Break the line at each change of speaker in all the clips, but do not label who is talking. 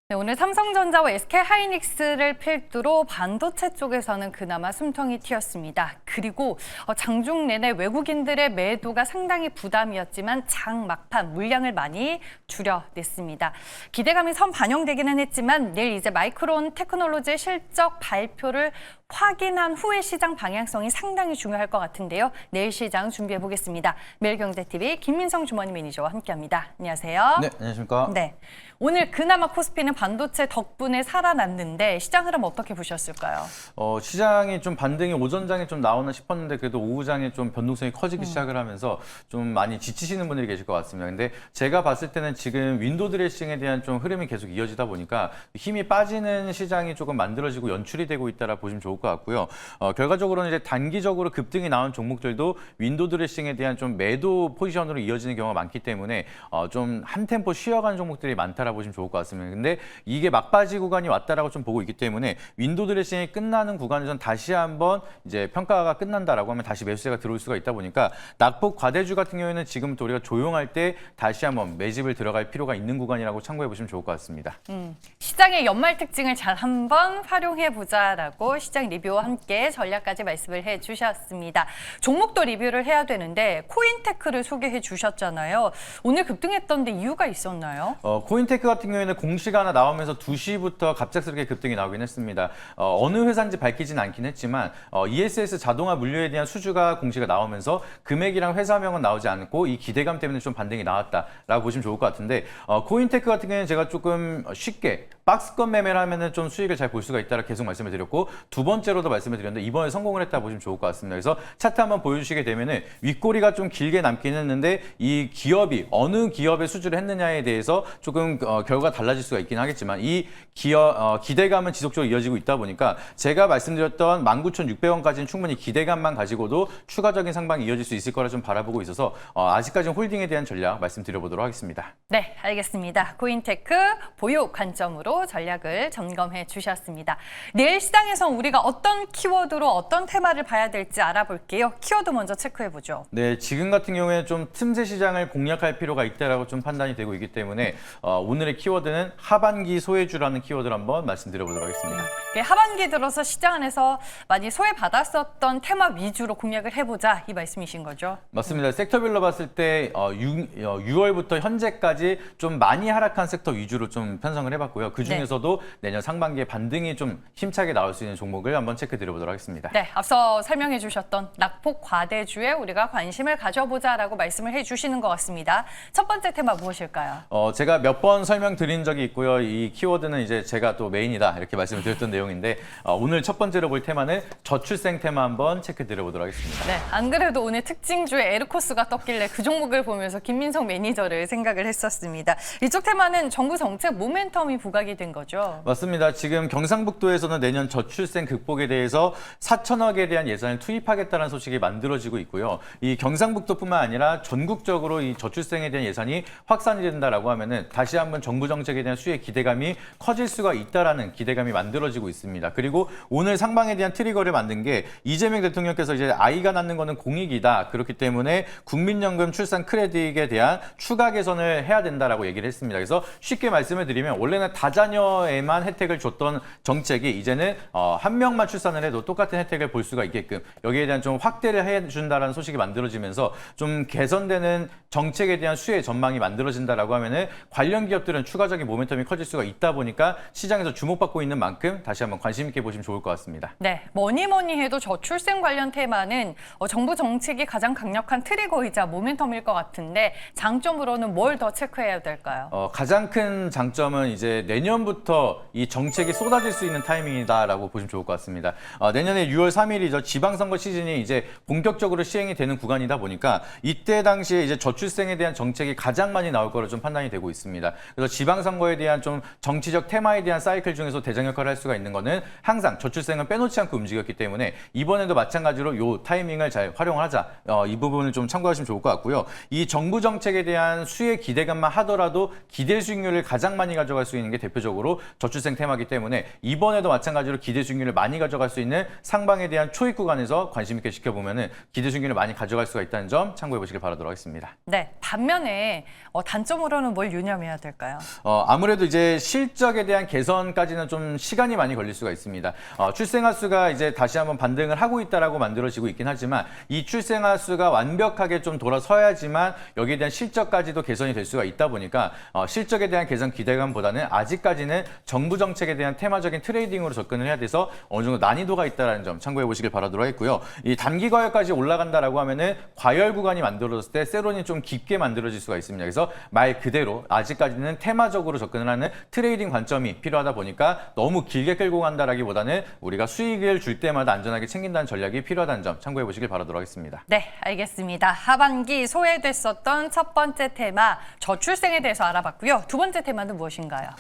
네, 오늘 삼성전자와 SK하이닉스를 필두로 반도체 쪽에서는 그나마 숨통이 튀었습니다. 그리고 장중 내내 외국인들의 매도가 상당히 부담이었지만 장 막판 물량을 많이 줄여냈습니다. 기대감이 선 반영되기는 했지만 내일 이제 마이크론 테크놀로지의 실적 발표를 확인한 후의 시장 방향성이 상당히 중요할 것 같은데요. 내일 시장 준비해 보겠습니다. 매일경제TV 김민성 주머니 매니저와 함께합니다. 안녕하세요.
네, 안녕하십니까?
네, 오늘 그나마 코스피는 반도체 덕분에 살아났는데 시장 흐름 어떻게 보셨을까요?
시장이 좀 반등이 오전장에 좀 나오나 싶었는데 그래도 오후장에 좀 변동성이 커지기 시작을 하면서 좀 많이 지치시는 분들이 계실 것 같습니다. 근데 제가 봤을 때는 지금 윈도우 드레싱에 대한 좀 흐름이 계속 이어지다 보니까 힘이 빠지는 시장이 조금 만들어지고 연출이 되고 있다라 보시면 좋을 것 같고요. 결과적으로는 이제 단기적으로 급등이 나온 종목들도 윈도우 드레싱에 대한 좀 매도 포지션으로 이어지는 경우가 많기 때문에 좀 한 템포 쉬어가는 종목들이 많다라 보시면 좋을 것 같습니다. 근데 이게 막바지 구간이 왔다라고 좀 보고 있기 때문에 윈도우 드레싱이 끝나는 구간에선 다시 한번 이제 평가가 끝난다라고 하면 다시 매수세가 들어올 수가 있다 보니까 낙폭 과대주 같은 경우에는 지금부터 우리가 조용할 때 다시 한번 매집을 들어갈 필요가 있는 구간이라고 참고해 보시면 좋을 것 같습니다.
시장의 연말 특징을 잘 한번 활용해 보자라고 시장 리뷰와 함께 전략까지 말씀을 해 주셨습니다. 종목도 리뷰를 해야 되는데 코인테크를 소개해 주셨잖아요. 오늘 급등했던 데 이유가 있었나요?
코인테크 같은 경우에는 공시가 하나 나오면서 2시부터 갑작스럽게 급등이 나오긴 했습니다. 어느 회사인지 밝히진 않긴 했지만 ESS 자동화 물류에 대한 수주가 공시가 나오면서 금액이랑 회사명은 나오지 않고 이 기대감 때문에 좀 반등이 나왔다라고 보시면 좋을 것 같은데 코인테크 같은 경우에는 제가 조금 쉽게 박스권 매매를 하면은 좀 수익을 잘 볼 수가 있다라 계속 말씀을 드렸고 두 번째로도 말씀을 드렸는데 이번에 성공을 했다 보시면 좋을 것 같습니다. 그래서 차트 한번 보여주시게 되면은 윗꼬리가 좀 길게 남긴 했는데 이 기업이 어느 기업에 수주를 했느냐에 대해서 조금 결과가 달라질 수가 있긴 하겠지만 이 기대감은 지속적으로 이어지고 있다 보니까 제가 말씀드렸던 19,600원까지는 충분히 기대감만 가지고도 추가적인 상방이 이어질 수 있을 거라 좀 바라보고 있어서 아직까지는 홀딩에 대한 전략 말씀드려보도록 하겠습니다.
네, 알겠습니다. 코인테크 보유 관점으로 전략을 점검해 주셨습니다. 내일 시장에서 우리가 어떤 키워드로 어떤 테마를 봐야 될지 알아볼게요. 키워드 먼저 체크해 보죠.
네, 지금 같은 경우에는 좀 틈새 시장을 공략할 필요가 있다라고 좀 판단이 되고 있기 때문에 오늘의 키워드는 하반기 소외주라는 키워드를 한번 말씀드려보도록 하겠습니다.
하반기 들어서 시장 안에서 많이 소외받았었던 테마 위주로 공략을 해보자 이 말씀이신 거죠?
맞습니다. 섹터별로 봤을 때 6월부터 현재까지 좀 많이 하락한 섹터 위주로 좀 편성을 해봤고요. 그중에서도 내년 상반기에 반등이 좀 힘차게 나올 수 있는 종목을 한번 체크드려보도록 하겠습니다.
네, 앞서 설명해 주셨던 낙폭 과대주에 우리가 관심을 가져보자라고 말씀을 해주시는 것 같습니다. 첫 번째 테마 무엇일까요?
제가 몇 번 설명드린 적이 있고요. 이 키워드는 이제 제가 또 메인이다 이렇게 말씀을 드렸던 내용인데 오늘 첫 번째로 볼 테마는 저출생 테마 한번 체크드려보도록 하겠습니다.
네, 안 그래도 오늘 특징주에 에르코스가 떴길래 그 종목을 보면서 김민성 매니저를 생각을 했었습니다. 이쪽 테마는 정부 정책 모멘텀이 부각이 된 거죠?
맞습니다. 지금 경상북도에서는 내년 저출생 극복에 대해서 4천억에 대한 예산을 투입하겠다는 소식이 만들어지고 있고요. 이 경상북도뿐만 아니라 전국적으로 이 저출생에 대한 예산이 확산이 된다라고 하면은 다시 한번 정부 정책에 대한 수혜 기대감이 커질 수가 있다라는 기대감이 만들어지고 있습니다. 그리고 오늘 상방에 대한 트리거를 만든 게 이재명 대통령께서 이제 아이가 낳는 거는 공익이다. 그렇기 때문에 국민연금 출산 크레딧에 대한 추가 개선을 해야 된다라고 얘기를 했습니다. 그래서 쉽게 말씀을 드리면 원래는 다자녀에만 혜택을 줬던 정책이 이제는 한 명만 출산을 해도 똑같은 혜택을 볼 수가 있게끔 여기에 대한 좀 확대를 해준다라는 소식이 만들어지면서 좀 개선되는 정책에 대한 수혜 전망이 만들어진다라고 하면은 관련 기업들은 추가적인 모멘텀이 커질 수가 있다 보니까 시장에서 주목받고 있는 만큼 다시 한번 관심 있게 보시면 좋을 것 같습니다.
네, 뭐니 해도 저출생 관련 테마는 정부 정책이 가장 강력한 트리거이자 모멘텀일 것 같은데 장점으로는 뭘 더 체크해야 될까요?
가장 큰 장점은 이제 내년부터 이 정책이 쏟아질 수 있는 타이밍이다라고 보시면 좋을 것 같습니다. 내년에 6월 3일이죠. 지방선거 시즌이 이제 본격적으로 시행이 되는 구간이다 보니까 이때 당시에 이제 저출생에 대한 정책이 가장 많이 나올 거로 좀 판단이 되고 있습니다. 그래서 지방선거에 대한 좀 정치적 테마에 대한 사이클 중에서 대장 역할을 할 수가 있는 거는 항상 저출생을 빼놓지 않고 움직였기 때문에 이번에도 마찬가지로 이 타이밍을 잘 활용하자. 이 부분을 좀 참고하시면 좋을 것 같고요. 이 정부 정책에 대한 수혜 기대감만 하더라도 기대 수익률을 가장 많이 가져갈 수 있는 게 대표 대표적으로 저출생 테마이기 때문에 이번에도 마찬가지로 기대 순위를 많이 가져갈 수 있는 상방에 대한 초입 구간에서 관심 있게 지켜보면 기대 순위를 많이 가져갈 수가 있다는 점 참고해 보시길 바라도록 하겠습니다.
네, 반면에 단점으로는 뭘 유념해야 될까요?
아무래도 이제 실적에 대한 개선까지는 좀 시간이 많이 걸릴 수가 있습니다. 출생아 수가 이제 다시 한번 반등을 하고 있다라고 만들어지고 있긴 하지만 이 출생아 수가 완벽하게 좀 돌아서야지만 여기에 대한 실적까지도 개선이 될 수가 있다 보니까 실적에 대한 개선 기대감보다는 아직까지는 정부 정책에 대한 테마적인 트레이딩으로 접근을 해야 돼서 어느 정도 난이도가 있다는 점 참고해 보시길 바라도록 하겠고요. 이 단기 과열까지 올라간다라고 하면은 과열 구간이 만들어졌을 때 세론이 좀 깊게 만들어질 수가 있습니다. 그래서 말 그대로 아직까지는 테마적으로 접근을 하는 트레이딩 관점이 필요하다 보니까 너무 길게 끌고 간다라기보다는 우리가 수익을 줄 때마다 안전하게 챙긴다는 전략이 필요하다는 점 참고해 보시길 바라도록 하겠습니다.
네, 알겠습니다. 하반기 소외됐었던 첫 번째 테마 저출생에 대해서 알아봤고요. 두 번째 테마는 무엇인가요?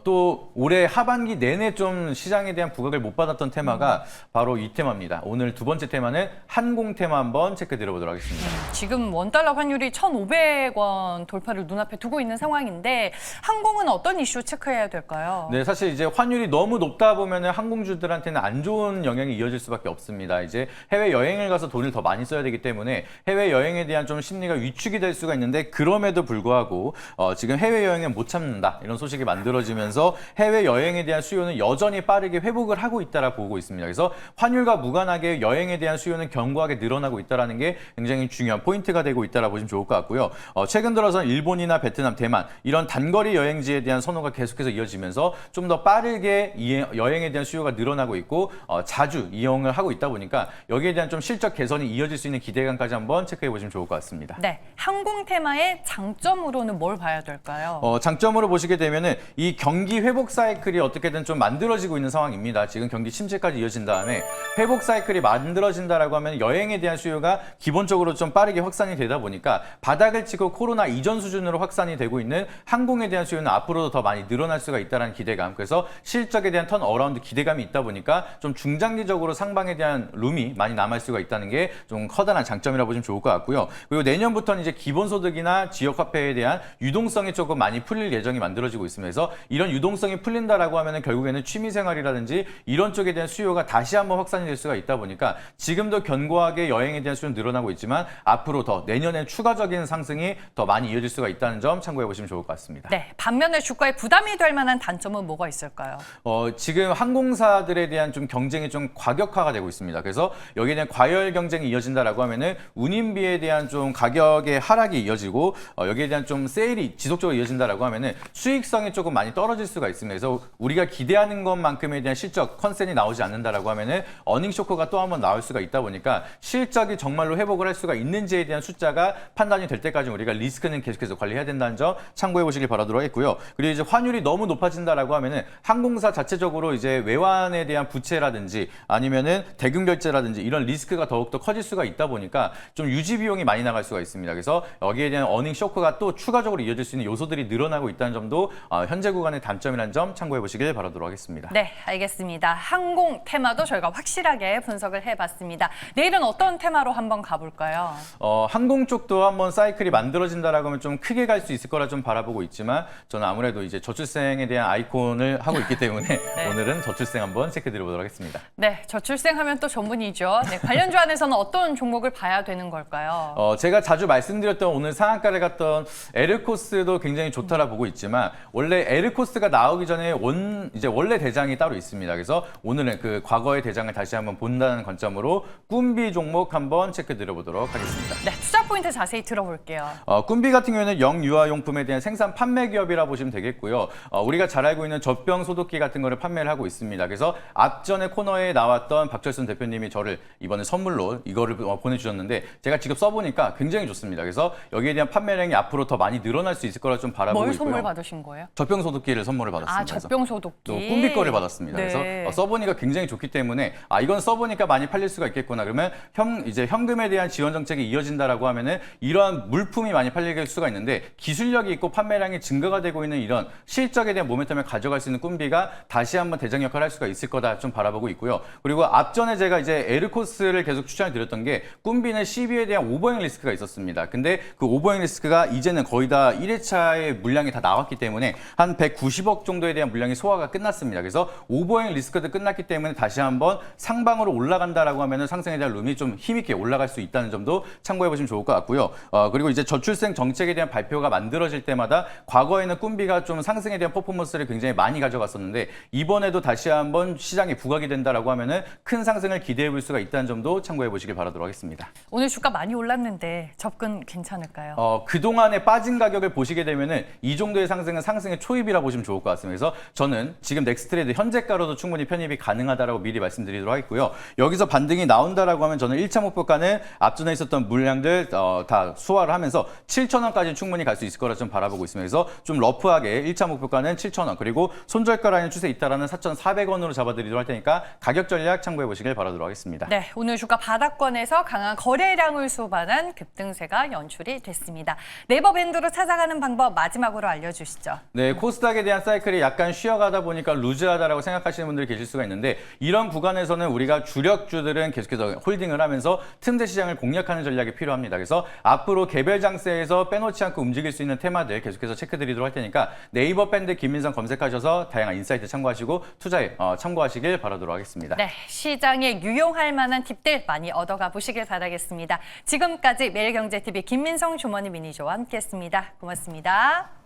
또 올해 하반기 내내 좀 시장에 대한 부각을 못 받았던 테마가 바로 이 테마입니다. 오늘 두 번째 테마는 항공 테마 한번 체크 드려보도록 하겠습니다.
지금 원달러 환율이 1,500원 돌파를 눈앞에 두고 있는 상황인데 항공은 어떤 이슈 체크해야 될까요?
네, 사실 이제 환율이 너무 높다 보면 항공주들한테는 안 좋은 영향이 이어질 수밖에 없습니다. 이제 해외 여행을 가서 돈을 더 많이 써야 되기 때문에 해외 여행에 대한 좀 심리가 위축이 될 수가 있는데 그럼에도 불구하고 지금 해외 여행은 못 참는다 이런 소식이 만들어지면서 해외 여행에 대한 수요는 여전히 빠르게 회복을 하고 있다라 보고 있습니다. 그래서 환율과 무관하게 여행에 대한 수요는 견고하게 늘어나고 있다라는 게 굉장히 중요한 포인트가 되고 있다라 보시면 좋을 것 같고요. 최근 들어서 일본이나 베트남, 대만 이런 단거리 여행지에 대한 선호가 계속해서 이어지면서 좀 더 빠르게 여행에 대한 수요가 늘어나고 있고 자주 이용을 하고 있다 보니까 여기에 대한 좀 실적 개선이 이어질 수 있는 기대감까지 한번 체크해 보시면 좋을 것 같습니다.
네, 항공 테마의 장점으로는 뭘 봐야 될까요?
장점으로 보시게 되면은 이 경기 회복 사이클이 어떻게든 좀 만들어지고 있는 상황입니다. 지금 경기 침체까지 이어진 다음에 회복 사이클이 만들어진다라고 하면 여행에 대한 수요가 기본적으로 좀 빠르게 확산이 되다 보니까 바닥을 치고 코로나 이전 수준으로 확산이 되고 있는 항공에 대한 수요는 앞으로도 더 많이 늘어날 수가 있다는 기대감. 그래서 실적에 대한 턴 어라운드 기대감이 있다 보니까 좀 중장기적으로 상방에 대한 룸이 많이 남을 수가 있다는 게 좀 커다란 장점이라고 보시면 좋을 것 같고요. 그리고 내년부터는 이제 기본소득이나 지역화폐에 대한 유동성이 조금 많이 풀릴 예정이 만들어지고 있으면서 이런 유동성이 풀린다라고 하면은 결국에는 취미생활이라든지 이런 쪽에 대한 수요가 다시 한번 확산이 될 수가 있다 보니까 지금도 견고하게 여행에 대한 수요는 늘어나고 있지만 앞으로 더 내년엔 추가적인 상승이 더 많이 이어질 수가 있다는 점 참고해 보시면 좋을 것 같습니다.
네, 반면에 주가에 부담이 될 만한 단점은 뭐가 있을까요?
지금 항공사들에 대한 좀 경쟁이 좀 과격화가 되고 있습니다. 그래서 여기에 대한 과열 경쟁이 이어진다라고 하면은 운임비에 대한 좀 가격의 하락이 이어지고 여기에 대한 좀 세일이 지속적으로 이어진다라고 하면은 수익성이 조금 많이 떨어질 수가 있습니다. 그래서 우리가 기대하는 것만큼에 대한 실적 컨센이 나오지 않는다라고 하면은 어닝 쇼크가 또 한번 나올 수가 있다 보니까 실적이 정말로 회복을 할 수가 있는지에 대한 숫자가 판단이 될 때까지 우리가 리스크는 계속해서 관리해야 된다는 점 참고해 보시길 바라도록 하겠고요. 그리고 이제 환율이 너무 높아진다라고 하면은 항공사 자체적으로 이제 외환에 대한 부채라든지 아니면은 대금 결제라든지 이런 리스크가 더욱더 커질 수가 있다 보니까 좀 유지 비용이 많이 나갈 수가 있습니다. 그래서 여기에 대한 어닝 쇼크가 또 추가적으로 이어질 수 있는 요소들이 늘어나고 있다는 점도 현재 구간의 단점이라는 점 참고해 보시길 바라도록 하겠습니다.
네, 알겠습니다. 항공 테마도 저희가 확실하게 분석을 해봤습니다. 내일은 어떤 테마로 한번 가볼까요?
항공 쪽도 한번 사이클이 만들어진다라고 하면 좀 크게 갈 수 있을 거라 좀 바라보고 있지만 저는 아무래도 이제 저출생에 대한 아이콘을 하고 있기 때문에
네.
오늘은 저출생 한번 체크 드려보도록 하겠습니다.
네, 저출생하면 또 전문이죠. 네, 관련주 안에서는 어떤 종목을 봐야 되는 걸까요?
제가 자주 말씀드렸던 오늘 상한가를 갔던 에르코스도 굉장히 좋다라 보고 있지만 원래 에르코스가 나오기 전에 이제 원래 대장이 따로 있습니다. 그래서 오늘은 그 과거의 대장을 다시 한번 본다는 관점으로 꿈비 종목 한번 체크 드려보도록 하겠습니다.
네, 투자 포인트 자세히 들어볼게요.
꿈비 같은 경우에는 영유아용품에 대한 생산 판매 기업이라 보시면 되겠고요. 우리가 잘 알고 있는 젖병 소독기 같은 거를 판매를 하고 있습니다. 그래서 앞전에 코너에 나왔던 박철순 대표님이 저를 이번에 선물로 이거를 보내주셨는데 제가 직접 써보니까 굉장히 좋습니다. 그래서 여기에 대한 판매량이 앞으로 더 많이 늘어날 수 있을 거라 좀 바라보고
뭘
있고요.
선물 받으신 거예요?
젖병 소독기를 선물을 받았습니다.
아, 젖병 소독기.
또 꿈비 거를 받았습니다.
네.
그래서 써보니까 굉장히 좋기 때문에 이건 써보니까 많이 팔릴 수가 있겠구나. 그러면 이제 현금에 대한 지원 정책이 이어진다라고 하면은 이러한 물품이 많이 팔릴 수가 있는데 기술력이 있고 판매량이 증가가 되고 있는 이런 실적에 대한 모멘텀을 가져갈 수 있는 꿈비가 다시 한번 대장 역할을 할 수가 있을 거다 좀 바라보고 있고요. 그리고 앞전에 제가 이제 에르코스를 계속 추천을 드렸던 게 꿈비는 CB에 대한 오버행 리스크가 있었습니다. 근데 그 오버행 리스크가 이제는 거의 다 1회차의 물량이 다 나왔기 때문에 한 190억 정도에 대한 물량이 소화가 끝났습니다. 그래서 오버행 리스크도 끝났기 때문에 다시 한번 상방으로 올라간다라고 하면은 상승에 대한 룸이 좀 힘있게 올라갈 수 있다는 점도 참고해 보시면 좋을 것 같고요. 그리고 이제 저출생 정책에 대한 발표가 만들어질 때마다 과거에는 꿈비가 좀 상승에 대한 퍼포먼스를 굉장히 많이 가져갔었는데 이번에도 다시 한번 시장에 부각이 된다라고 하면은 큰 상승을 기대해 볼 수가 있다는 점도 참고해 보시길 바라도록 하겠습니다.
오늘 주가 많이 올랐는데 접근 괜찮을까요?
그동안에 빠진 가격을 보시게 되면은 이 정도의 상승은 상승의 초입이라 보시면 좋을 것 같습니다. 그래서 저는 지금 넥스트레이드 현재가로도 충분히 편입이 가능하다라고 미리 말씀드리도록 하겠고요. 여기서 반등이 나온다라고 하면 저는 1차 목표가는 앞전에 있었던 물량들 다 소화를 하면서 7,000원까지 충분히 갈 수 있을 거라 좀 바라보고 있습니다. 그래서 좀 러프하게 1차 목표가는 7,000원 그리고 손절가 라인 추세 잇따라는 4,400원으로 잡아드리도록 할 테니까 가격 전략 참고해 보시길 바라도록 하겠습니다.
네, 오늘 주가 바닥권에서 강한 거래량을 수반한 급등세가 연출이 됐습니다. 네이버 밴드로 찾아가는 방법 마지막으로 알려주시죠.
네, 코스닥에 대한 사이클이 약간 쉬어가다 보니까 루즈하다라고 생각하시는 분들이 계실 수가 있는데 이런 구간에서는 우리가 주력주들은 계속해서 홀딩을 하면서 틈새 시장을 공략하는 전략이 필요합니다. 그래서 앞으로 개별 장세에서 빼놓지 않고 움직일 수 있는 테마들 계속해서 체크드리도록 할 테니까 네이버 밴드 김민성 검색하셔서 다양한 인사이트 참고하시고 투자에 참고하시길 바라도록 하겠습니다.
네, 시장에 유용할 만한 팁들 많이 얻어가 보시길 바라겠습니다. 지금까지 매일경제TV 김민성 주머니 미니쇼와 함께했습니다. 고맙습니다.